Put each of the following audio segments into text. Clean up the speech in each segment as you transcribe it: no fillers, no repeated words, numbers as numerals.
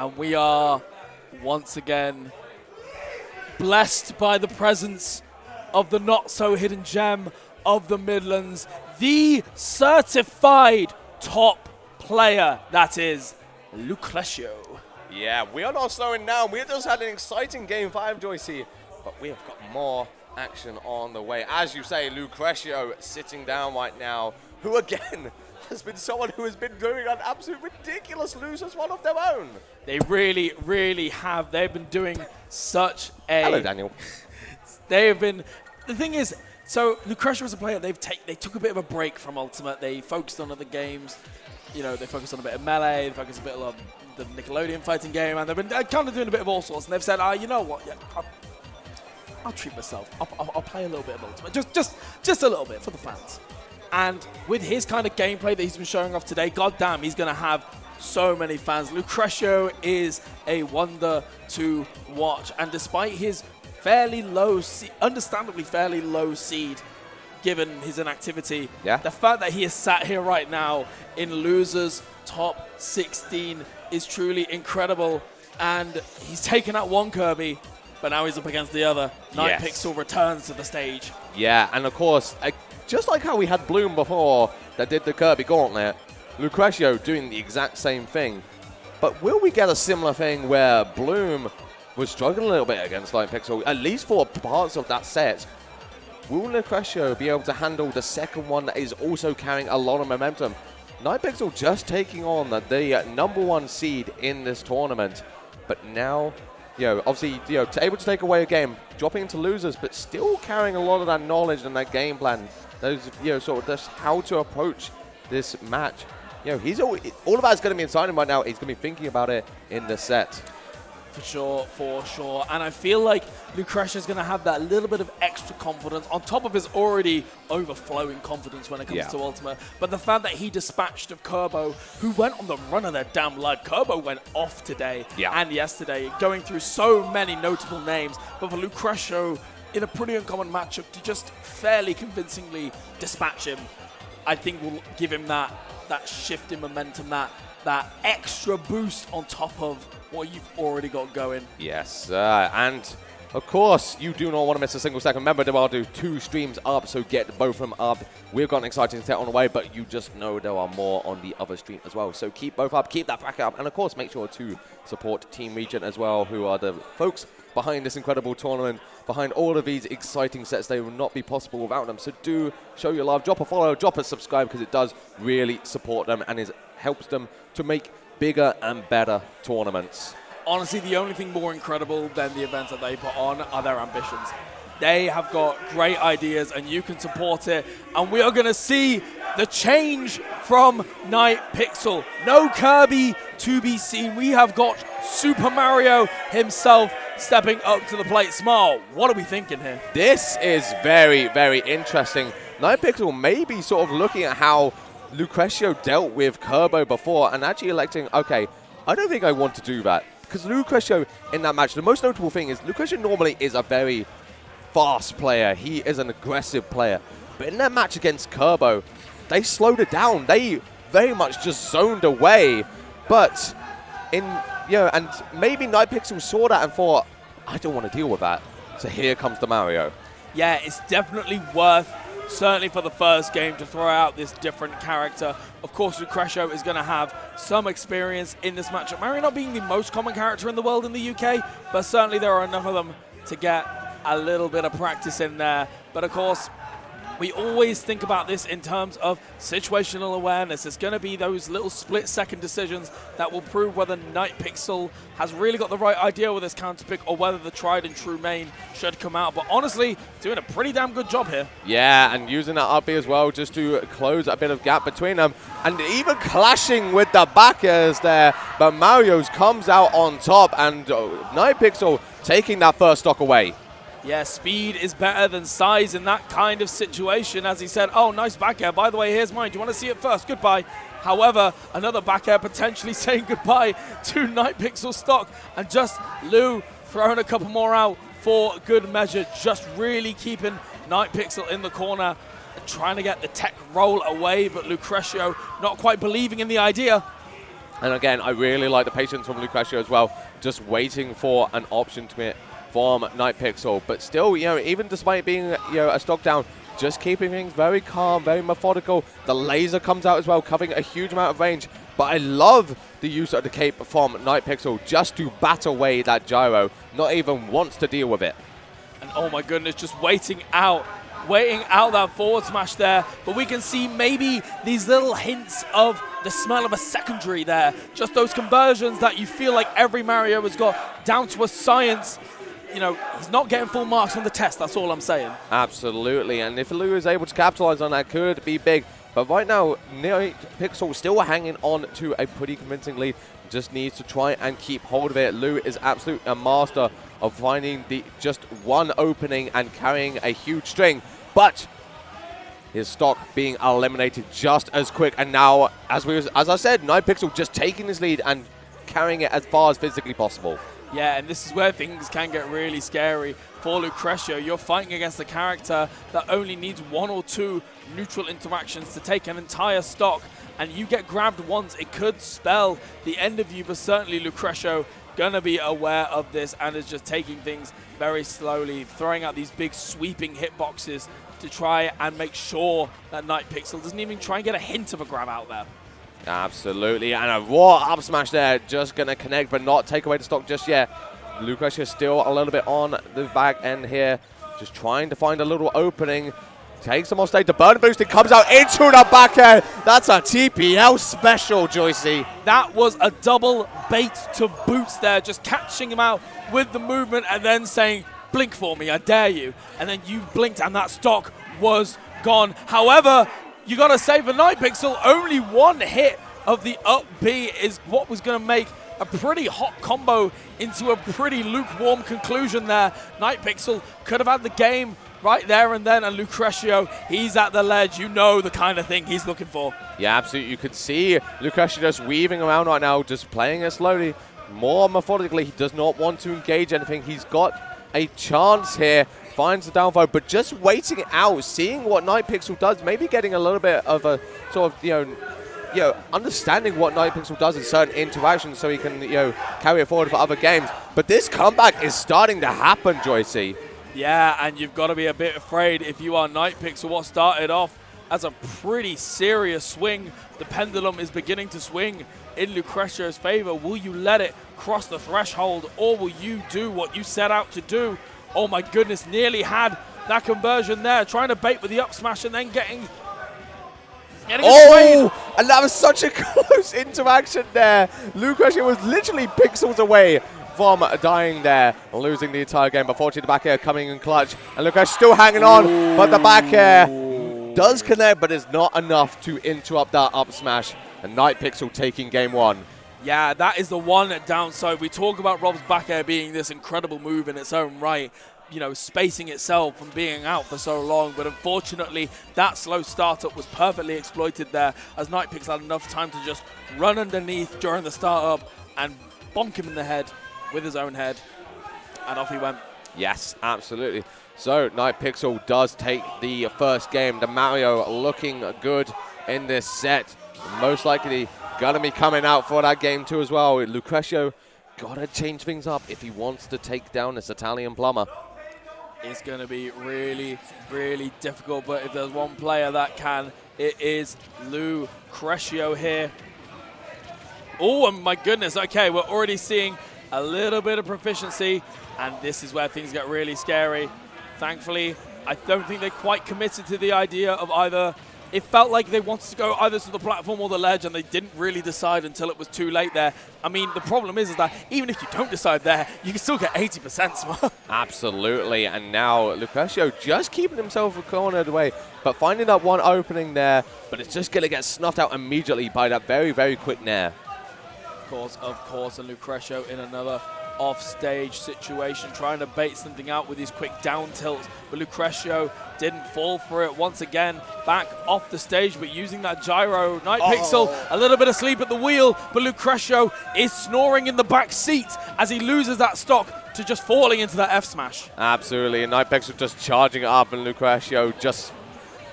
And we are once again blessed by the presence of the not-so-hidden gem of the Midlands, the certified top player, that is Lucretio. Yeah, we are not slowing down. We just had an exciting Game 5, Joycey, but we have got more action on the way. As you say, Lucretio sitting down right now, who again has been someone who has been doing an absolute ridiculous losers one of their own. They really, really have. They've been doing such a... Hello, Daniel. They have been... The thing is, so Lucretio as a player, they took a bit of a break from Ultimate. They focused on other games. You know, they focused on a bit of Melee, they focused a bit on the Nickelodeon fighting game, and they've been kind of doing a bit of all sorts. And they've said, you know what, yeah, I'll treat myself. I'll play a little bit of Ultimate, just a little bit for the fans. And with his kind of gameplay that he's been showing off today, goddamn, he's going to have so many fans. Lucretio is a wonder to watch. And despite his fairly low, understandably fairly low seed, given his inactivity, the fact that he is sat here right now in losers top 16 is truly incredible. And he's taken out one Kirby, but now he's up against the other. Nightpixl returns to the stage. Yeah, and of course, just like how we had Bloom before that did the Kirby Gauntlet, Lucretio doing the exact same thing. But will we get a similar thing where Bloom was struggling a little bit against Nightpixl, at least for parts of that set? Will Lucretio be able to handle the second one that is also carrying a lot of momentum? Nightpixl just taking on the #1 seed in this tournament, but now, obviously, able to take away a game, dropping into losers, but still carrying a lot of that knowledge and that game plan. Those, sort of just how to approach this match. He's all of that is going to be inside him right now. He's going to be thinking about it in the set. For sure. And I feel like Lucretio is going to have that little bit of extra confidence on top of his already overflowing confidence when it comes to Ultimate. But the fact that he dispatched of Kerbo, who went on the run of their damn life. Kerbo went off today and yesterday, going through so many notable names. But for Lucretio, in a pretty uncommon matchup, to just fairly convincingly dispatch him, I think will give him that shift in momentum, that extra boost on top of what you've already got going. Yes, and of course, you do not want to miss a single second. Remember, there are 2 streams up, so get both of them up. We've got an exciting set on the way, but you just know there are more on the other stream as well. So keep both up, keep that bracket up, and of course, make sure to support Team Regen as well, who are the folks behind this incredible tournament, behind all of these exciting sets. They would not be possible without them. So do show your love, drop a follow, drop a subscribe, because it does really support them and helps them to make bigger and better tournaments. Honestly, the only thing more incredible than the events that they put on are their ambitions. They have got great ideas, and you can support it. And we are going to see the change from Nightpixl. No Kirby to be seen. We have got Super Mario himself stepping up to the plate. Small, what are we thinking here? This is very, very interesting. Nightpixl may be sort of looking at how Lucretio dealt with Kerbo before and actually electing, okay, I don't think I want to do that. Because Lucretio in that match, the most notable thing is Lucretio normally is a very fast player. He is an aggressive player. But in that match against Kerbo, they slowed it down. They very much just zoned away. But and maybe Nightpixl saw that and thought, I don't want to deal with that. So here comes the Mario. Yeah, it's definitely worth, certainly for the first game, to throw out this different character. Of course, Lucretio is going to have some experience in this matchup. Mario not being the most common character in the world in the UK, but certainly there are enough of them to get a little bit of practice in there. But of course, we always think about this in terms of situational awareness. It's going to be those little split-second decisions that will prove whether Nightpixl has really got the right idea with his counter pick or whether the tried and true main should come out. But honestly, doing a pretty damn good job here. Yeah, and using that up B as well just to close a bit of gap between them. And even clashing with the backers there. But Mario's comes out on top, and Nightpixl taking that first stock away. Yeah, speed is better than size in that kind of situation. As he said, oh, nice back air. By the way, here's mine. Do you want to see it first? Goodbye. However, another back air potentially saying goodbye to Nightpixl stock. And just Lou throwing a couple more out for good measure. Just really keeping Nightpixl in the corner and trying to get the tech roll away. But Lucretio not quite believing in the idea. And again, I really like the patience from Lucretio as well, just waiting for an option to hit from Nightpixl. But still, even despite being, a stock down, just keeping things very calm, very methodical. The laser comes out as well, covering a huge amount of range. But I love the use of the cape from Nightpixl just to bat away that gyro, not even wants to deal with it. And oh my goodness, just waiting out that forward smash there. But we can see maybe these little hints of the smell of a secondary there. Just those conversions that you feel like every Mario has got down to a science. He's not getting full marks on the test, that's all I'm saying. Absolutely, and if Lou is able to capitalize on that, could be big. But right now, Nightpixl still hanging on to a pretty convincing lead. Just needs to try and keep hold of it. Lou is absolutely a master of finding just one opening and carrying a huge string. But his stock being eliminated just as quick. And now, as I said, Nightpixl just taking his lead and carrying it as far as physically possible. Yeah, and this is where things can get really scary for Lucretio. You're fighting against a character that only needs 1 or 2 neutral interactions to take an entire stock, and you get grabbed once, it could spell the end of you. But certainly Lucretio gonna be aware of this and is just taking things very slowly, throwing out these big sweeping hitboxes to try and make sure that Nightpixl doesn't even try and get a hint of a grab out there. Absolutely, and a raw up smash there, just going to connect but not take away the stock just yet. Lucretio still a little bit on the back end here, just trying to find a little opening. Takes him on stage, the burn boost, it comes out into the back end. That's a TPL special, Joycey. That was a double bait to boots there, just catching him out with the movement and then saying, blink for me, I dare you. And then you blinked and that stock was gone. However, you got to say for Nightpixl, only one hit of the up B is what was going to make a pretty hot combo into a pretty lukewarm conclusion there. Nightpixl could have had the game right there and then, and Lucretio, he's at the ledge. You know the kind of thing he's looking for. Yeah, absolutely. You could see Lucretio just weaving around right now, just playing it slowly, more methodically. He does not want to engage anything. He's got a chance here. Finds the downfall, but just waiting it out, seeing what Nightpixl does, maybe getting a little bit of a sort of, understanding what Nightpixl does in certain interactions so he can, carry it forward for other games. But this comeback is starting to happen, Joycey. Yeah, and you've got to be a bit afraid if you are Nightpixl. What started off as a pretty serious swing, the pendulum is beginning to swing in Lucretio's favor. Will you let it cross the threshold, or will you do what you set out to do? Oh my goodness, nearly had that conversion there, trying to bait with the up smash and then getting oh, and that was such a close interaction there. Lucretio was literally pixels away from dying there, losing the entire game. But fortunately, the back air coming in clutch, and Lucretio still hanging on, but the back air does connect, but it's not enough to interrupt that up smash. And Nightpixl taking game 1. Yeah, that is the one downside. We talk about R.O.B's back air being this incredible move in its own right, spacing itself from being out for so long. But unfortunately, that slow startup was perfectly exploited there, as Nightpixl had enough time to just run underneath during the startup and bonk him in the head with his own head. And off he went. Yes, absolutely. So Nightpixl does take the first game. The Mario looking good in this set. Most likely gonna be coming out for that game too as well. Lucretio gotta change things up if he wants to take down this Italian plumber. It's gonna be really, really difficult, but if there's one player that can, it is Lucretio here. Oh my goodness, okay, we're already seeing a little bit of proficiency, and this is where things get really scary. Thankfully, I don't think they quite committed to the idea of either. It felt like they wanted to go either to the platform or the ledge, and they didn't really decide until it was too late there. I mean, the problem is that even if you don't decide there, you can still get 80%. Absolutely, and now Lucretio just keeping himself cornered away, but finding that one opening there, but it's just going to get snuffed out immediately by that very, very quick nair. Of course, and Lucretio in another off-stage situation, trying to bait something out with these quick down tilts, but Lucretio didn't fall for it. Once again, back off the stage, but using that gyro. Nightpixl, a little bit asleep at the wheel, but Lucretio is snoring in the back seat as he loses that stock to just falling into that F smash. Absolutely, and Nightpixl just charging it up, and Lucretio just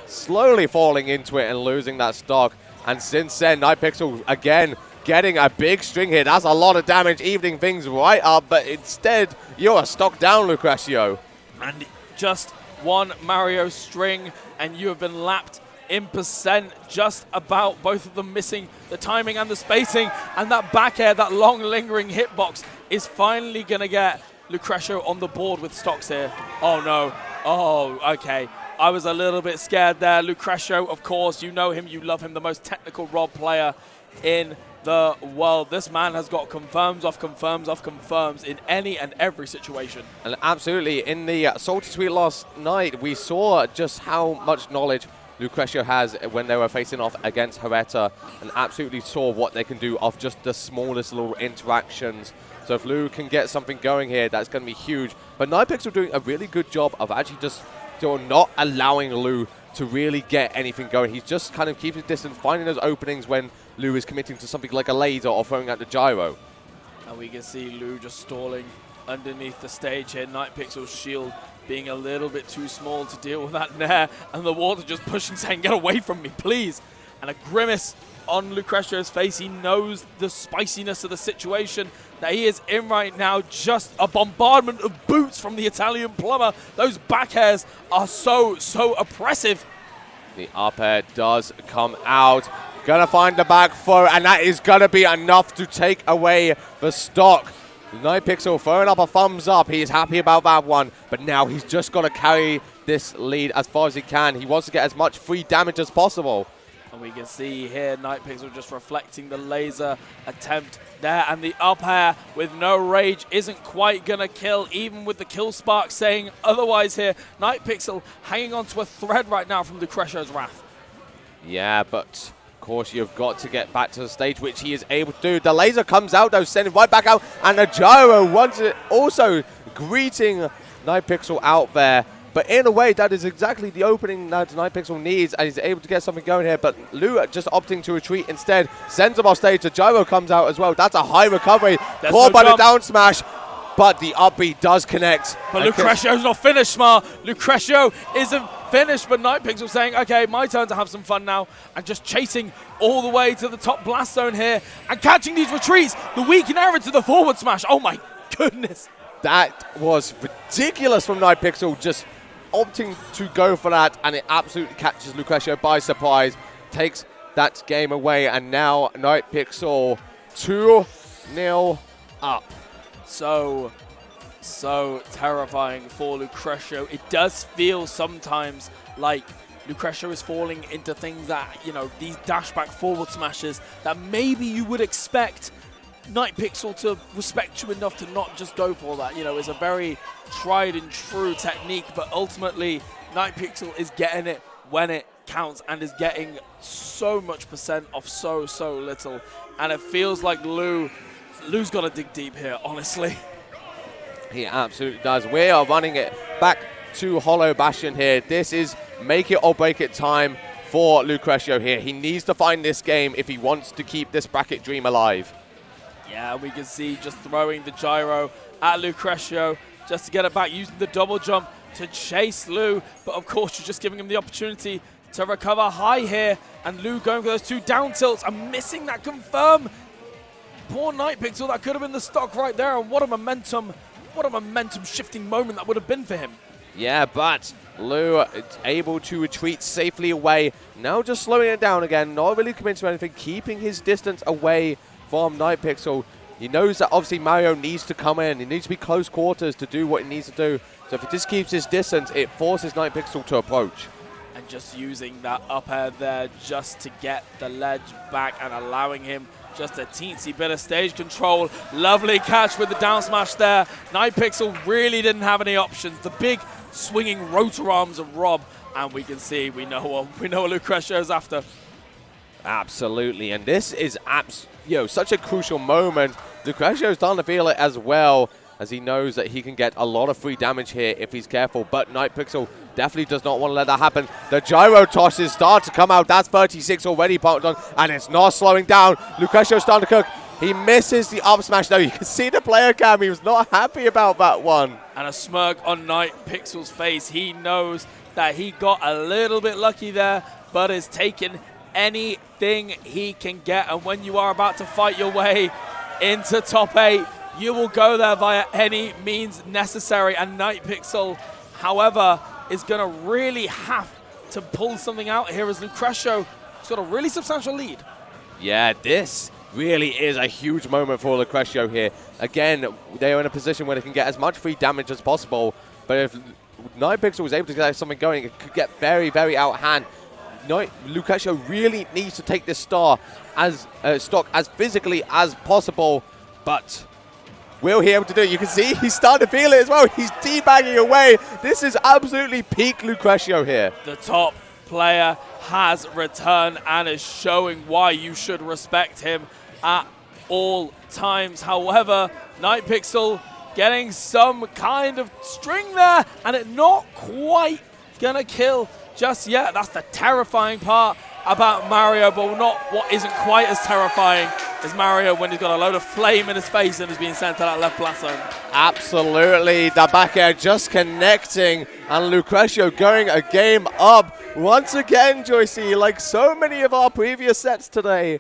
slowly falling into it and losing that stock. And since then, Nightpixl again getting a big string here. That's a lot of damage, evening things right up, but instead, you're stock down, Lucretio. And just one Mario string, and you have been lapped in percent, just about, both of them missing the timing and the spacing, and that back air, that long lingering hitbox is finally going to get Lucretio on the board with stocks here. Oh no, oh, okay. I was a little bit scared there. Lucretio, of course, you know him, you love him, the most technical R.O.B player in the world. This man has got confirms off confirms off confirms in any and every situation. And absolutely, in the Salty Suite last night, we saw just how much knowledge Lucretio has when they were facing off against Hereta, and absolutely saw what they can do off just the smallest little interactions. So if Lu can get something going here, that's going to be huge. But Nightpixl doing a really good job of actually just not allowing Lu to really get anything going. He's just kind of keeping his distance, finding those openings when Lu is committing to something like a laser or throwing out the gyro. And we can see Lu just stalling underneath the stage here. Nightpixl's shield being a little bit too small to deal with that nair, and the water just pushing, saying, get away from me, please. And a grimace on Lucretio's face. He knows the spiciness of the situation that he is in right now. Just a bombardment of boots from the Italian plumber. Those back airs are so oppressive. The up air does come out. Gonna find the back four, and that is gonna be enough to take away the stock. Nightpixl throwing up a thumbs up. He is happy about that one, but now he's just got to carry this lead as far as he can. He wants to get as much free damage as possible. And we can see here Nightpixl just reflecting the laser attempt there, and the up air with no rage isn't quite going to kill, even with the kill spark saying otherwise here. Nightpixl hanging on to a thread right now from Lucretio's wrath. Yeah, but of course you've got to get back to the stage, which he is able to do. The laser comes out though, sending right back out, and the gyro wants it, also greeting Nightpixl out there. But in a way, that is exactly the opening that Nightpixl needs, and he's able to get something going here. But Lu just opting to retreat instead, sends him off stage. The gyro comes out as well. That's a high recovery, caught by the down smash, but the up B does connect. But Lucretio's not finished, Smart. Lucretio isn't finished, but Nightpixl saying, okay, my turn to have some fun now, and just chasing all the way to the top blast zone here, and catching these retreats. The weaken error to the forward smash. Oh my goodness. That was ridiculous from Nightpixl, just opting to go for that, and it absolutely catches Lucretio by surprise, takes that game away, and now Nightpixl 2-0 up. So terrifying for Lucretio. It does feel sometimes like Lucretio is falling into things that, you know, these dashback forward smashes that maybe you would expect Nightpixl to respect you enough to not just go for that. You know, it's a very tried and true technique, but ultimately Nightpixl is getting it when it counts and is getting so much percent off so little. And it feels like Lu's got to dig deep here, honestly. He absolutely does. We are running it back to Hollow Bastion here. This is make it or break it time for Lucretio here. He needs to find this game if he wants to keep this bracket dream alive. Yeah, we can see just throwing the gyro at Lucretio just to get it back, using the double jump to chase Lu. But of course, you're just giving him the opportunity to recover high here. And Lu going for those two down tilts and missing that confirm. Poor Nightpixl, that could have been the stock right there. And what a momentum shifting moment that would have been for him. Yeah, but Lu able to retreat safely away. Now just slowing it down again, not really committing to anything, keeping his distance away from Nightpixl. He knows that obviously Mario needs to come in. He needs to be close quarters to do what he needs to do. So if he just keeps his distance, it forces Nightpixl to approach. And just using that up air there just to get the ledge back and allowing him just a teensy bit of stage control. Lovely catch with the down smash there. Nightpixl really didn't have any options. The big swinging rotor arms of R.O.B. And we can see, we know what Lucretio's after. Absolutely, and this is such a crucial moment. Lucretio's starting to feel it as well, as he knows that he can get a lot of free damage here if he's careful, but Nightpixl definitely does not want to let that happen. The gyro tosses start to come out. That's 36 already parked on, and it's not slowing down. Lucretio's starting to cook. He misses the up smash though. You can see the player cam. He was not happy about that one. And a smirk on Nightpixl's face. He knows that he got a little bit lucky there, but is taking anything he can get. And when you are about to fight your way into top 8, you will go there via any means necessary. And Nightpixl, however, is going to really have to pull something out here as Lucretio has got a really substantial lead. Yeah, this really is a huge moment for Lucretio here. Again, they are in a position where they can get as much free damage as possible, but if Nightpixl was able to get something going, it could get very, very out of hand. Lucretio really needs to take this stock as physically as possible, but will he able to do it? You can see he's starting to feel it as well. He's teabagging away. This is absolutely peak Lucretio here. The top player has returned and is showing why you should respect him at all times. However, Nightpixl getting some kind of string there, and it not quite gonna kill just yet. That's the terrifying part about Mario, but not what isn't quite as terrifying as Mario when he's got a load of flame in his face and is being sent to that left blast zone. Absolutely, the back air just connecting, and Lucretio going a game up. Once again, Joycey, like so many of our previous sets today,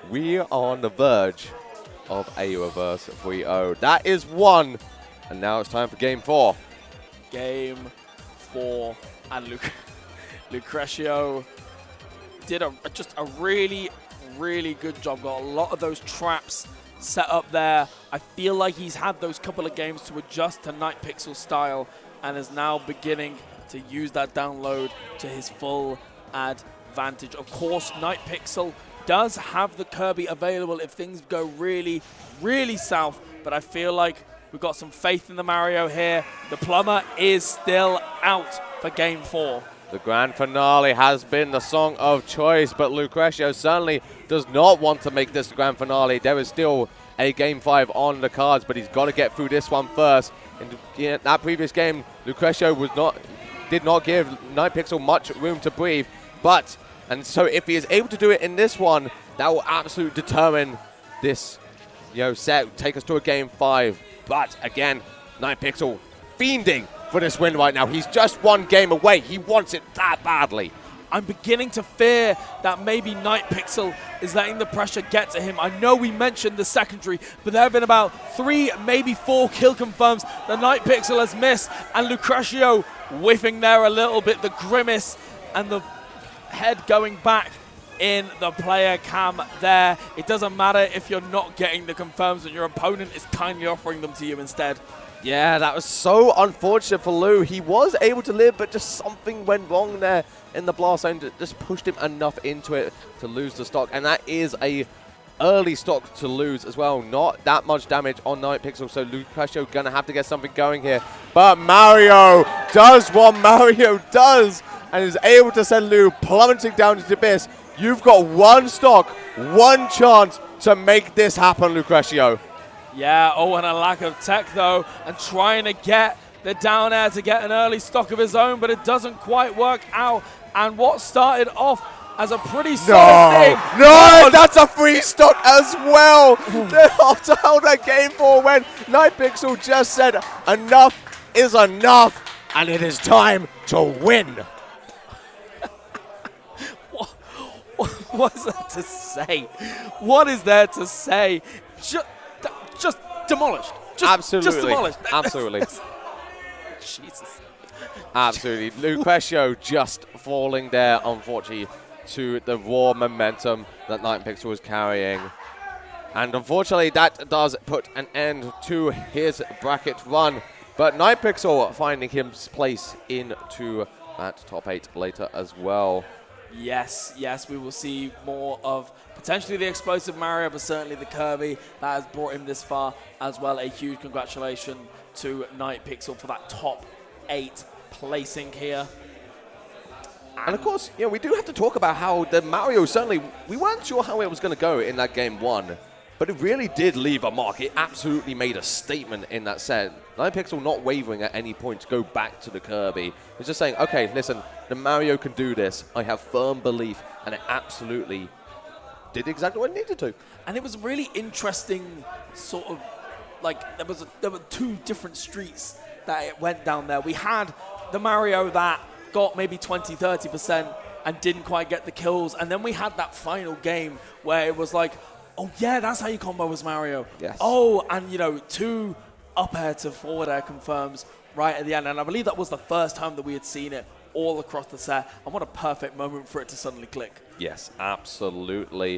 we are on the verge of a reverse 3-0. That is one, and now it's time for game 4. Game 4, and Lucretio did just a really, really good job. Got a lot of those traps set up there. I feel like he's had those couple of games to adjust to Nightpixl style and is now beginning to use that download to his full advantage. Of course, Nightpixl does have the Kirby available if things go really, really south, but I feel like we've got some faith in the Mario here. The plumber is still out for game 4. The grand finale has been the song of choice, but Lucretio certainly does not want to make this the grand finale. There is still a game 5 on the cards, but he's got to get through this one first. In that previous game, Lucretio did not give Nightpixl much room to breathe, and so if he is able to do it in this one, that will absolutely determine this set, take us to a game 5. But again, Nightpixl fiending for this win right now. He's just one game away. He wants it that badly. I'm beginning to fear that maybe Nightpixl is letting the pressure get to him. I know we mentioned the secondary, but there have been about 3, maybe 4 kill confirms that Nightpixl has missed, and Lucretio whiffing there a little bit, the grimace and the head going back in the player cam there. It doesn't matter if you're not getting the confirms and your opponent is kindly offering them to you instead. Yeah, that was so unfortunate for Lou. He was able to live, but just something went wrong there in the blast zone. Just pushed him enough into it to lose the stock. And that is a early stock to lose as well. Not that much damage on Nightpixl, so Lucretio gonna have to get something going here. But Mario does what Mario does and is able to send Lou plummeting down into the abyss. You've got one stock, one chance to make this happen, Lucretio. Yeah, and a lack of tech though, and trying to get the down air to get an early stock of his own, but it doesn't quite work out. And what started off as a pretty solid thing. No, that's a free stock as well. After how that game 4 went, Nightpixl just said enough is enough, and it is time to win. What is that to say? What is there to say? Just demolished. Absolutely. Just demolished. Absolutely. Jesus. Absolutely. Lucretio just falling there, unfortunately, to the raw momentum that Nightpixl was carrying. And unfortunately, that does put an end to his bracket run. But Nightpixl finding his place into that top 8 later as well. Yes, we will see more of potentially the explosive Mario, but certainly the Kirby that has brought him this far as well. A huge congratulations to Nightpixl for that top 8 placing here. And of course, we do have to talk about how the Mario certainly, we weren't sure how it was going to go in that game 1, but it really did leave a mark. It absolutely made a statement in that set. Nightpixl not wavering at any point to go back to the Kirby. It's just saying, okay, listen, the Mario can do this. I have firm belief, and it absolutely did exactly what it needed to. And it was really interesting, sort of, like, there were 2 different streets that it went down there. We had the Mario that got maybe 20-30%, and didn't quite get the kills. And then we had that final game where it was like, oh yeah, that's how you combo as Mario. Yes. Oh, and 2 up air to forward air confirms right at the end. And I believe that was the first time that we had seen it all across the set. And what a perfect moment for it to suddenly click. Yes, absolutely.